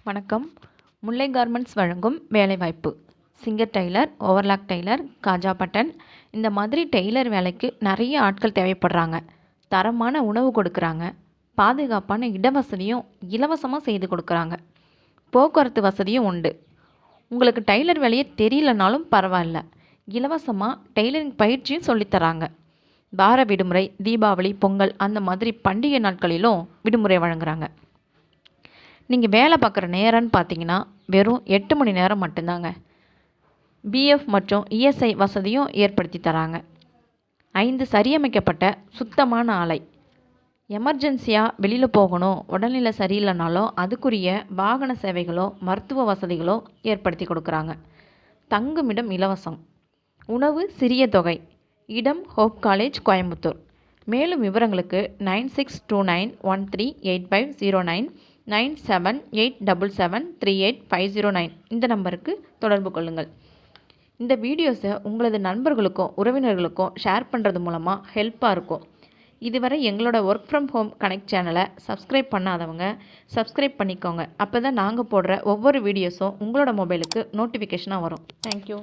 வணக்கம். முல்லை கார்மெண்ட்ஸ் வழங்கும் வேலைவாய்ப்பு. சிங்கர் டெய்லர், ஓவர்லாக் டெய்லர், காஜா பட்டன் இந்த மாதிரி டெய்லர் வேலைக்கு நிறைய ஆட்கள் தேவைப்படுறாங்க. தரமான உணவு கொடுக்குறாங்க. பாதுகாப்பான இடவசதியும் இலவசமாக செய்து கொடுக்குறாங்க. போக்குவரத்து வசதியும் உண்டு. உங்களுக்கு டெய்லர் வேலையே தெரியலனாலும் பரவாயில்ல, இலவசமாக டெய்லரிங் பயிற்சியும் சொல்லித்தராங்க. வார விடுமுறை, தீபாவளி, பொங்கல் அந்த மாதிரி பண்டிகை நாட்களிலும் விடுமுறை வழங்குறாங்க. நீங்கள் வேலை பார்க்குற நேரம்னு பார்த்தீங்கன்னா வெறும் 8 மணி நேரம் மட்டும்தாங்க. பிஎஃப் மற்றும் இஎஸ்ஐ வசதியும் ஏற்படுத்தி தராங்க. 5 சரியமைக்கப்பட்ட சுத்தமான ஆலை. எமர்ஜென்சியாக வெளியில் போகணும், உடல்நிலை சரியில்லைனாலும் அதுக்குரிய வாகன சேவைகளோ மருத்துவ வசதிகளோ ஏற்படுத்தி கொடுக்குறாங்க. தங்குமிடம் இலவசம். உணவு சிறிய தொகை. இடம் ஹோப் காலேஜ், கோயம்புத்தூர். மேலும் விவரங்களுக்கு 9629138509 9787738509 இந்த நம்பருக்கு தொடர்பு கொள்ளுங்கள். இந்த வீடியோஸை உங்களது நண்பர்களுக்கும் உறவினர்களுக்கும் ஷேர் பண்ணுறது மூலமாக ஹெல்ப்பாக இருக்கும். இதுவரை எங்களோட ஒர்க் ஃப்ரம் ஹோம் கனெக்ட் சேனலை சப்ஸ்கிரைப் பண்ணாதவங்க சப்ஸ்கிரைப் பண்ணிக்கோங்க. அப்போ தான் நாங்கள் போடுற ஒவ்வொரு வீடியோஸும் உங்களோட மொபைலுக்கு நோட்டிஃபிகேஷனாக வரும். தேங்க்யூ.